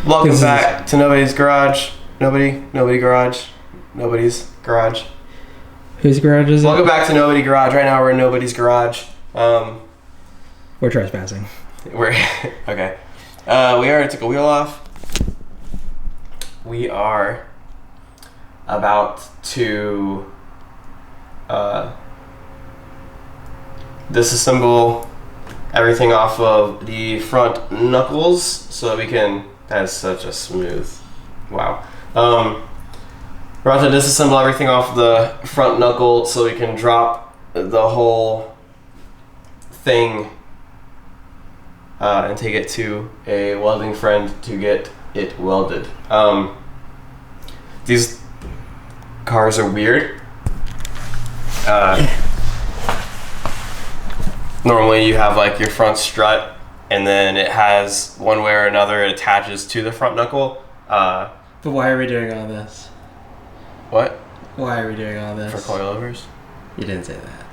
Welcome back to Nobody's Garage. Nobody Garage. Nobody's Garage. Whose garage is it? Welcome back to Nobody Garage. Right now we're in Nobody's Garage. We're trespassing. Okay. We already took a wheel off. We are about to disassemble everything off of the front knuckles so that we can. That's such a smooth. Wow. We're about to disassemble everything off the front knuckle so we can drop the whole thing and take it to a welding friend to get it welded. These cars are weird. Normally you have like your front strut and then it has one way or another it attaches to the front knuckle. But why are we doing all this? What? Why are we doing all this? For coilovers? You didn't say that.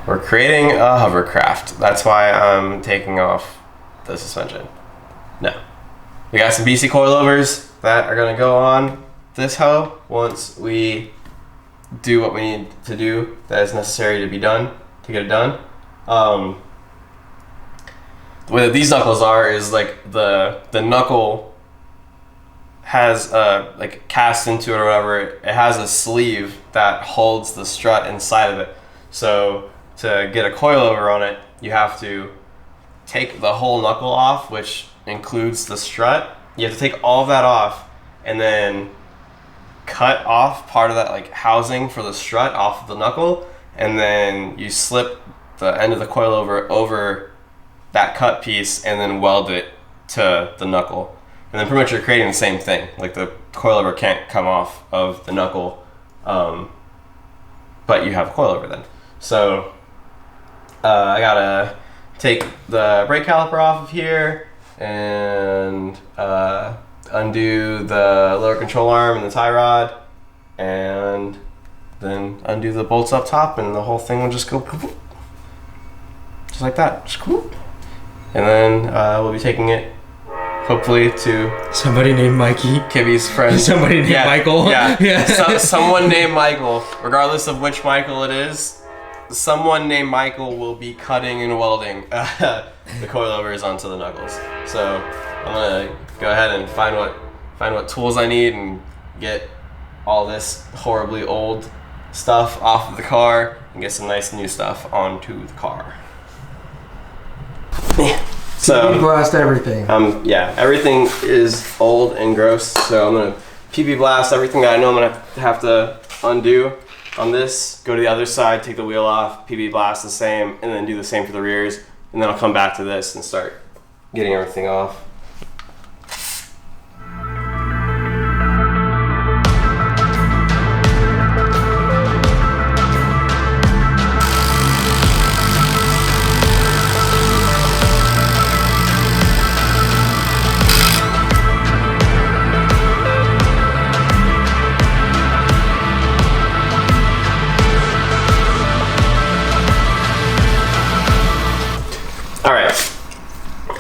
We're creating a hovercraft. That's why I'm taking off the suspension. No. We got some BC coilovers that are gonna go on this hoe once we do what we need to do that is necessary to be done, to get it done. The way that these knuckles are is like the knuckle has like cast into it or whatever. It has a sleeve that holds the strut inside of it. So to get a coilover on it, you have to take the whole knuckle off, which includes the strut. You have to take all of that off and then cut off part of that like housing for the strut off of the knuckle, and then you slip the end of the coilover over that cut piece and then weld it to the knuckle. And then pretty much you're creating the same thing. Like the coilover can't come off of the knuckle, but you have a coilover then. So I gotta take the brake caliper off of here and undo the lower control arm and the tie rod, and then undo the bolts up top, and the whole thing will just go just like that. Just cool. And then we'll be taking it hopefully to somebody named Mikey. Kibby's friend. Somebody named Michael. Yeah. Someone named Michael, regardless of which Michael it is. Someone named Michael will be cutting and welding the coilovers onto the knuckles. So I'm gonna go ahead and find what tools I need and get all this horribly old stuff off of the car and get some nice new stuff onto the car. So PB blast everything. Yeah, everything is old and gross, so I'm gonna PB blast everything that I know I'm gonna have to undo on this, go to the other side, take the wheel off, PB blast the same, and then do the same for the rears, and then I'll come back to this and start getting everything off.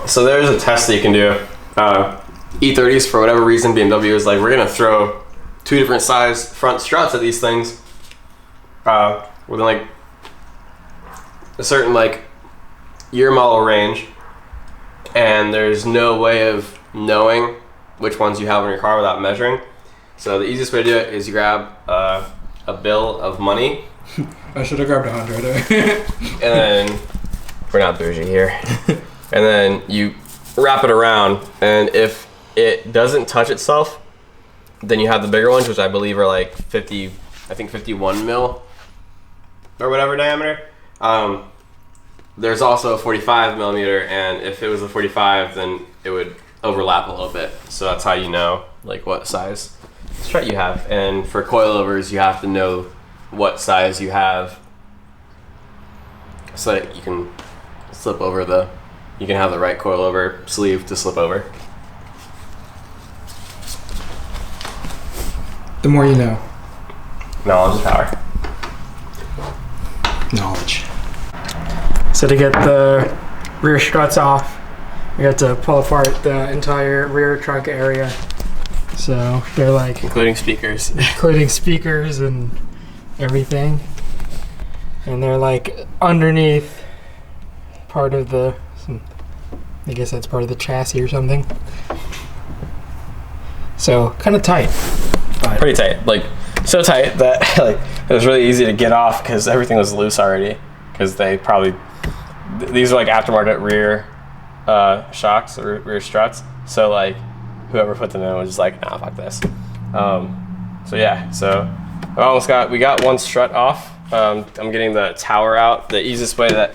So there's a test that you can do. E30s, for whatever reason, BMW is like, we're gonna throw 2 different size front struts at these things within like a certain like year model range, and there's no way of knowing which ones you have in your car without measuring. So the easiest way to do it is you grab a bill of money. I should have grabbed 100. And then, we're not bougie here. And then you wrap it around, and if it doesn't touch itself, then you have the bigger ones, which I believe are like 51 mil or whatever diameter. There's also a 45 millimeter, and if it was a 45, then it would overlap a little bit. So that's how you know like what size strut you have. And for coilovers, you have to know what size you have so that you can slip over you can have the right coilover sleeve to slip over. The more you know. Knowledge is power. Knowledge. So to get the rear struts off, We had to pull apart the entire rear trunk area. So they're like including speakers. Including speakers and everything. And they're like underneath part of the, I guess that's part of the chassis or something. So kind of tight. But pretty tight, like so tight that like it was really easy to get off because everything was loose already. Because they probably, these are like aftermarket rear shocks or rear struts. So like whoever put them in was just like, nah, fuck this. So yeah, so we got one strut off. I'm getting the tower out. The easiest way that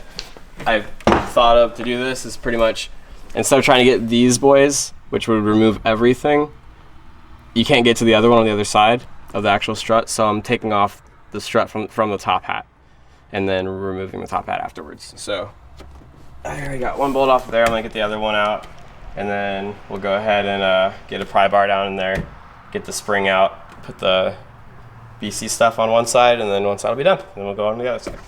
I've thought of to do this is pretty much, instead of trying to get these boys, which would remove everything, you can't get to the other one on the other side of the actual strut. So I'm taking off the strut from the top hat and then removing the top hat afterwards. So I already got one bolt off of there. I'm gonna get the other one out, and then we'll go ahead and get a pry bar down in there, get the spring out, put the BC stuff on one side, and then one side will be done. Then we'll go on to the other side.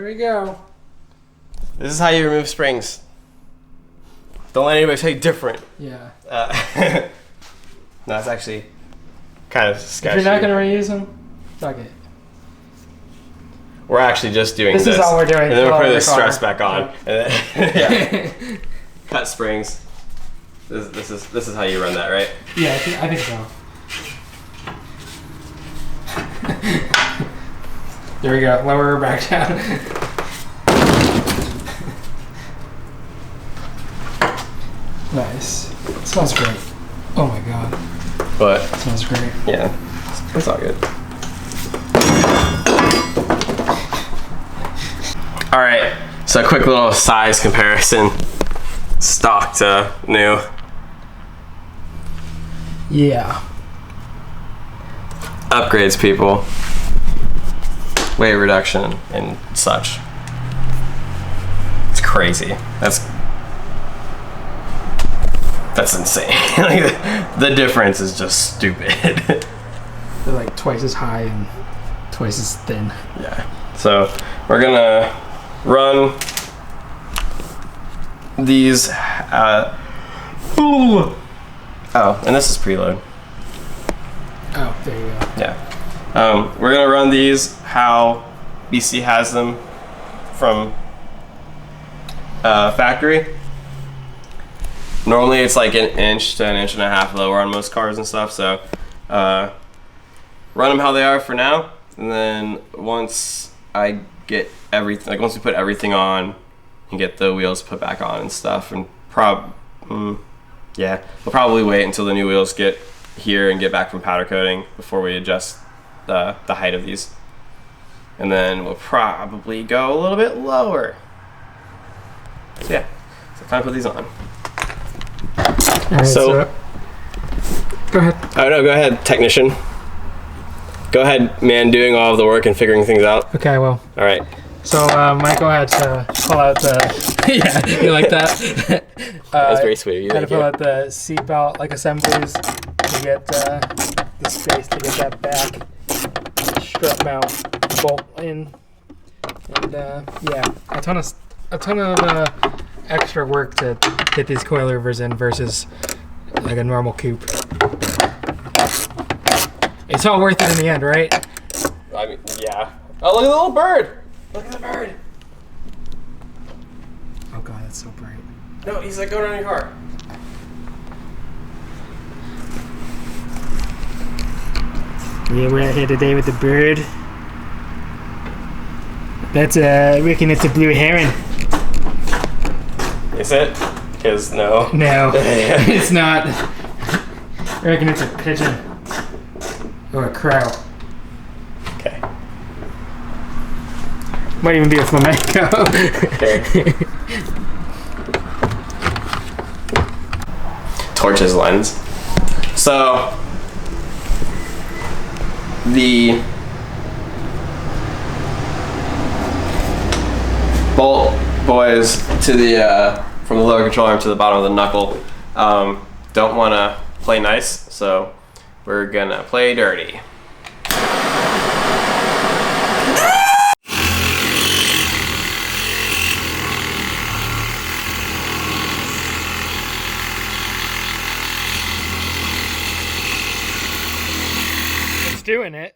there we go. This is how you remove springs. Don't let anybody say different. Yeah. No, it's actually kind of sketchy. If you're not going to reuse them, fuck it. We're actually just doing this. This is all we're doing. And then we're putting the struts back on. Yeah. And then, yeah. Cut springs. This is how you run that, right? Yeah, I think so. There we go. Lower her back down. Nice. It smells great. Oh my god. But it smells great. Yeah, it's all good. All right. So a quick little size comparison. Stock to new. Yeah. Upgrades, people. Weight reduction and such. It's crazy. That's insane. Like, the difference is just stupid. They're like twice as high and twice as thin. Yeah. So we're gonna run these. Oh, and this is preload. Oh, there you go. Yeah. We're gonna run these how BC has them from factory. Normally it's like an inch to an inch and a half lower on most cars and stuff. So run them how they are for now, and then once I get everything, like once we put everything on and get the wheels put back on and stuff, and yeah, we'll probably wait until the new wheels get here and get back from powder coating before we adjust the height of these, and then we'll probably go a little bit lower. So yeah, so time to put these on. All right, so go ahead. Oh no, go ahead, technician. Go ahead, man, doing all of the work and figuring things out. Okay, well. All right. So Michael had to pull out the. Yeah, you like that? That's very sweet of you. Had to pull out the seatbelt like assemblies to get the space to get that back strut mount bolt in, and yeah, a ton of extra work to get these coilovers in versus like a normal coupe. It's all worth it in the end, right? I mean, yeah. Oh, look at the little bird! Look at the bird! Oh god, that's so bright. No, he's like going around your car. Yeah, we're out here today with the bird. That's I reckon it's a blue heron. Is it? Because no. No, it's not. I reckon it's a pigeon. Or a crow. Okay. Might even be a flamenco. Okay. Torch's lens. So the bolt boys to the from the lower control arm to the bottom of the knuckle don't want to play nice, so we're gonna play dirty. It's doing it.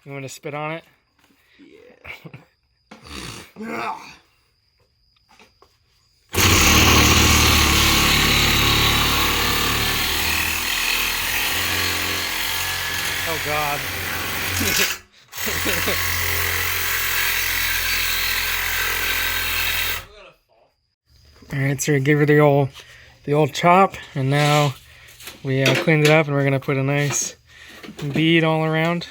You want to spit on it? Yeah. Oh God. Alright, so we gave her the old chop, and now we cleaned it up, and we're gonna put a nice bead all around.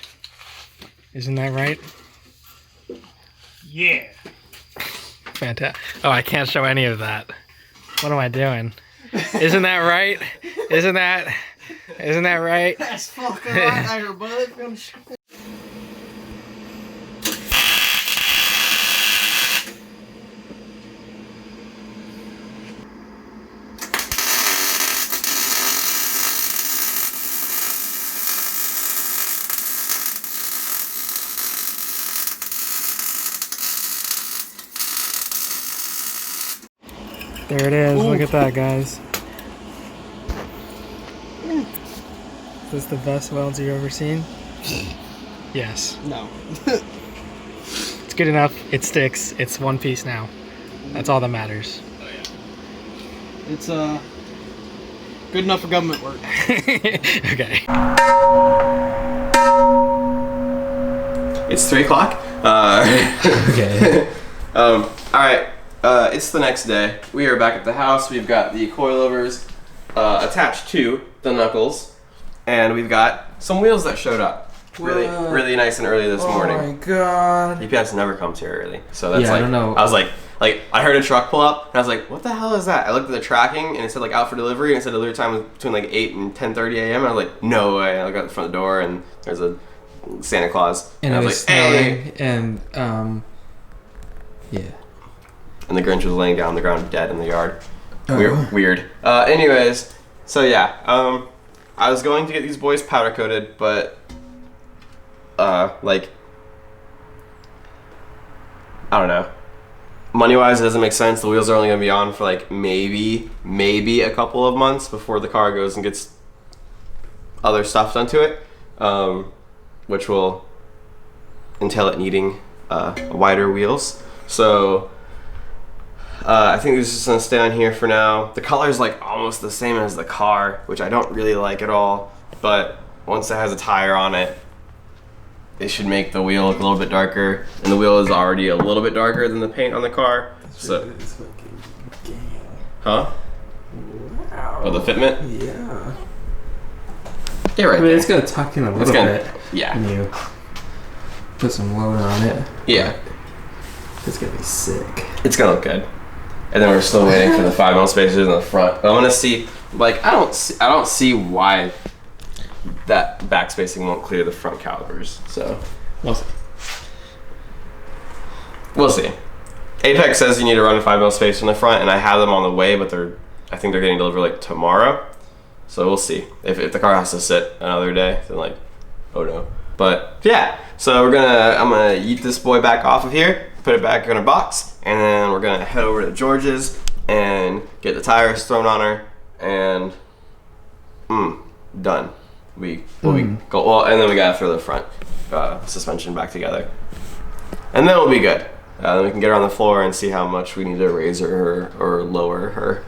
Isn't that right? Yeah. Fantastic. Oh, I can't show any of that. What am I doing? Isn't that right? Isn't that right? That's fucking right there, bud. There it is. Ooh. Look at that, guys. Is this the best welds you've ever seen? Yes. No. It's good enough. It sticks. It's one piece now. That's all that matters. Oh yeah. It's good enough for government work. Okay. It's 3 o'clock. Okay. All right. It's the next day. We are back at the house. We've got the coilovers attached to the knuckles, and we've got some wheels that showed up really nice and early this morning. Oh my god. UPS never comes here early, so that's Yeah, I don't know. I was like I heard a truck pull up, and I was like, what the hell is that? I looked at the tracking, and it said like out for delivery, and it said delivery time was between like 8 and 10:30 a.m. And I was like, no way. And I got to the front door, and there's a Santa Claus, And I it was was like, snowing, hey. and yeah. And the Grinch was laying down on the ground dead in the yard. Oh. Weird. Anyways, so yeah, I was going to get these boys powder coated, but like, I don't know. Money wise, it doesn't make sense. The wheels are only gonna be on for like maybe a couple of months before the car goes and gets other stuff done to it, which will entail it needing wider wheels. So I think this is just gonna stay on here for now. The color is like almost the same as the car, which I don't really like at all, but once it has a tire on it, it should make the wheel look a little bit darker, and the wheel is already a little bit darker than the paint on the car. So, huh? Wow. Oh, the fitment? Yeah. Yeah, right I mean, there. it's gonna tuck in a little bit. Yeah. When you put some load on it. Yeah. It's gonna be sick. It's gonna look good. And then we're still waiting for the 5mm spacers in the front. But I'm gonna see, like, I don't see why that back spacing won't clear the front calipers. So We'll see. we'll see. Apex says you need to run a 5mm spacer in the front, and I have them on the way, but I think they're getting delivered like tomorrow. So we'll see. If the car has to sit another day, then like, oh no. But yeah, so I'm gonna yeet this boy back off of here, put it back in a box, and then we're gonna head over to George's and get the tires thrown on her, and done. We go well, and then we gotta throw the front suspension back together, and then we'll be good. Then we can get her on the floor and see how much we need to raise her or lower her,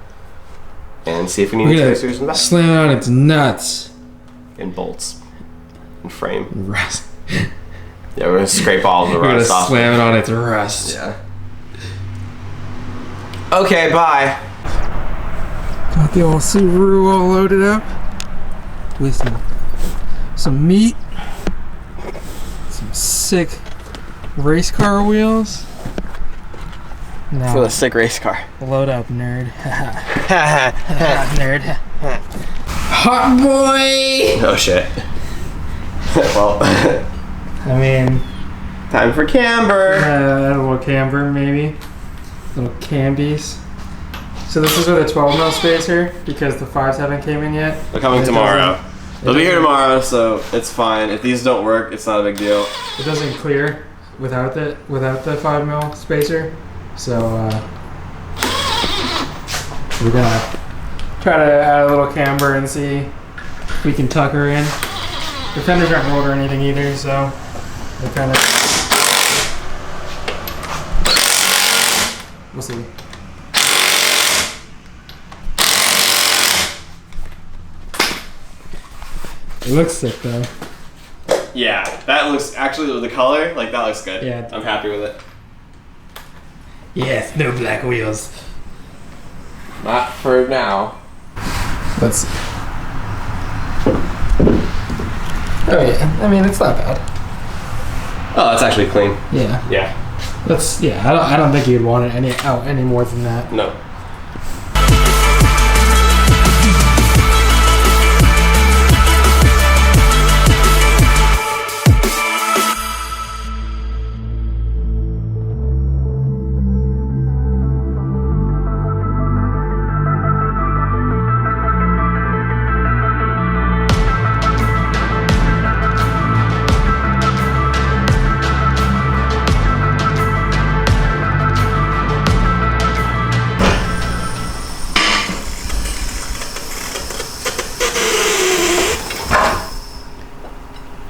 and see if we need to spacers in the back. Slam it on its nuts. And bolts and frame. Rust. Yeah, we're gonna scrape all of the We're gonna rust off. slam it on its rust. Yeah. Okay, bye. Got the old Subaru all loaded up with some meat, some sick race car wheels. Now, For the sick race car. load up, nerd. Nerd. hot boy. Oh shit. Well, I mean, time for camber. a little camber maybe. Little cambies. So this is with a 12 mil spacer because the 5s haven't came in yet. They're coming tomorrow. They'll be here tomorrow, so it's fine. If these don't work, it's not a big deal. It doesn't clear without the 5 mil spacer. So we're gonna try to add a little camber and see if we can tuck her in. The fenders aren't rolled or anything either, so they're kind of. We'll see. It looks sick though. Yeah, that looks actually with the color, like that looks good. Yeah. I'm happy with it. Yes, no black wheels. Not for now. Let's see. Oh yeah, I mean it's not bad. Oh, that's actually clean. Yeah. Yeah. I don't think you'd want it any more than that. No.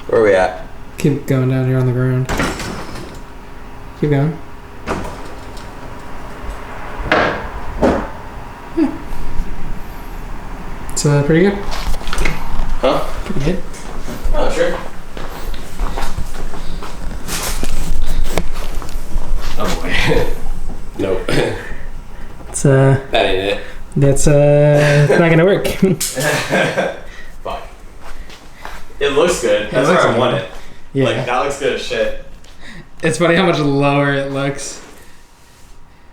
Where are we at? Keep going down here on the ground. Keep going. It's pretty good. Huh? Pretty good. Oh, sure. Oh boy. Nope. It's That ain't it. that's it's not gonna work. Fuck. It looks good. That's looks where I good. want it. Yeah. Like, that looks good as shit. It's funny how much lower it looks.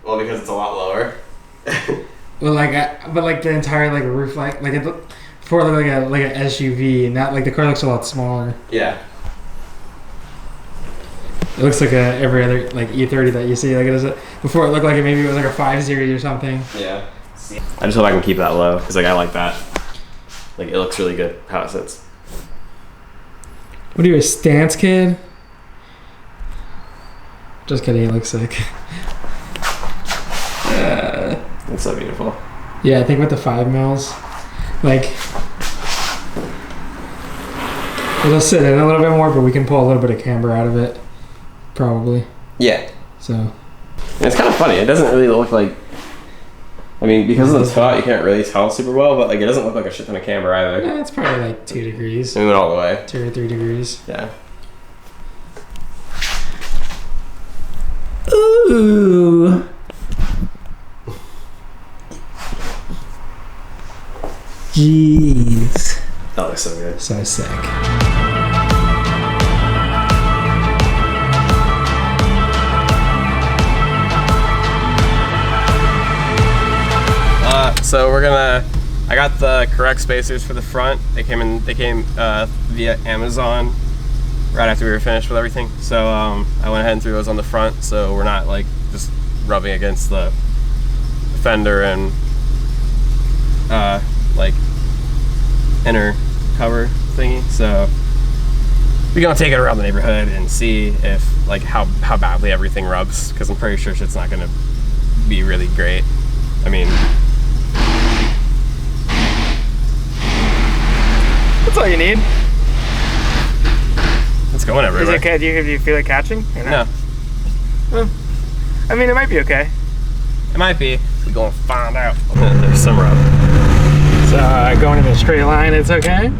Well, because it's a lot lower. Well, but like the entire like roof, like it before it looked like an SUV, and not like the car looks a lot smaller. Yeah. It looks like every other like E30 that you see. Like it is before it looked like maybe it was like a 5 Series or something. Yeah. I just hope I can keep that low, because like I like that. Like, it looks really good how it sits. What are you, a stance kid? Just kidding, it looks sick. It's so beautiful. Yeah, I think with the 5 mils, like it'll sit in a little bit more, but we can pull a little bit of camber out of it, probably. Yeah. So. And it's kind of funny. It doesn't really look like. I mean, because of the spot, you can't really tell super well, but like it doesn't look like a shit ton of camber either. Yeah, it's probably like 2 degrees. Moving all the way. 2 or 3 degrees. Yeah. Ooh. Jeez. That looks so good. So sick. So we're gonna. I got the correct spacers for the front. They came via Amazon right after we were finished with everything. So I went ahead and threw those on the front, so we're not like just rubbing against the fender and like inner cover thingy. So we're gonna take it around the neighborhood and see if like how badly everything rubs, because I'm pretty sure it's not gonna be really great. I mean, That's all you need. it's going everywhere. Is it? Do you feel it catching? Or No, Well, I mean, it might be okay. it might be. We're gonna find out. There's some rub. So going in a straight line, it's okay.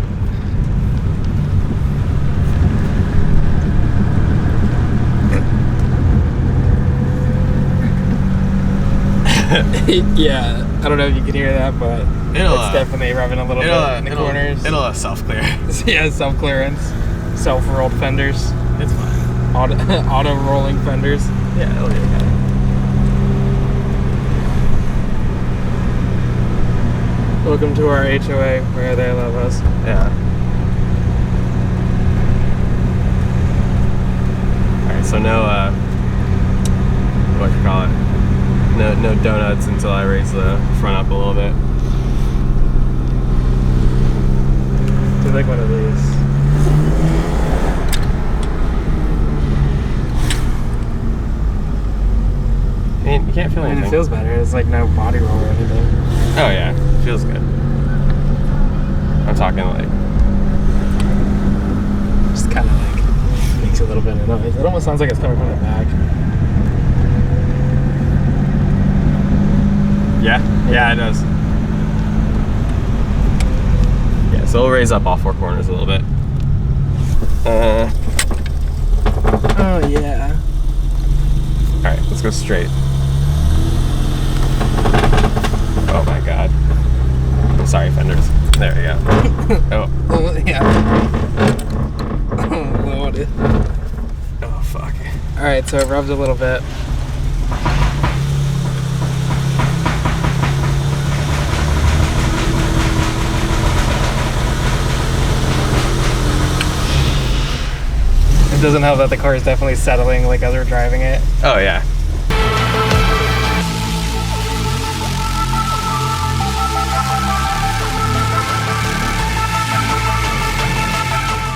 Yeah, I don't know if you can hear that, but it's definitely rubbing a little bit in the corners. It'll self-clear. Yeah, self-clearance, self-rolled fenders, It's fine. auto rolling fenders. Yeah, it'll be okay. Welcome to our HOA where they love us. Yeah. Alright, so no, what do you call it? No donuts until I raise the front up a little bit. Do you like one of these? You can't feel anything. It feels better. It's like no body roll or anything. Oh yeah, feels good. I'm talking like Just kind of like makes a little bit of noise. It almost sounds like it's coming from the back. yeah, it does. Yeah, so it'll raise up all four corners a little bit. Oh yeah. All right, let's go straight. Oh my god. I'm sorry, fenders. There we go. Oh. Oh yeah. Oh lord. Oh fuck. All right, so it rubs a little bit. It doesn't help that the car is definitely settling like as we're driving it. Oh yeah.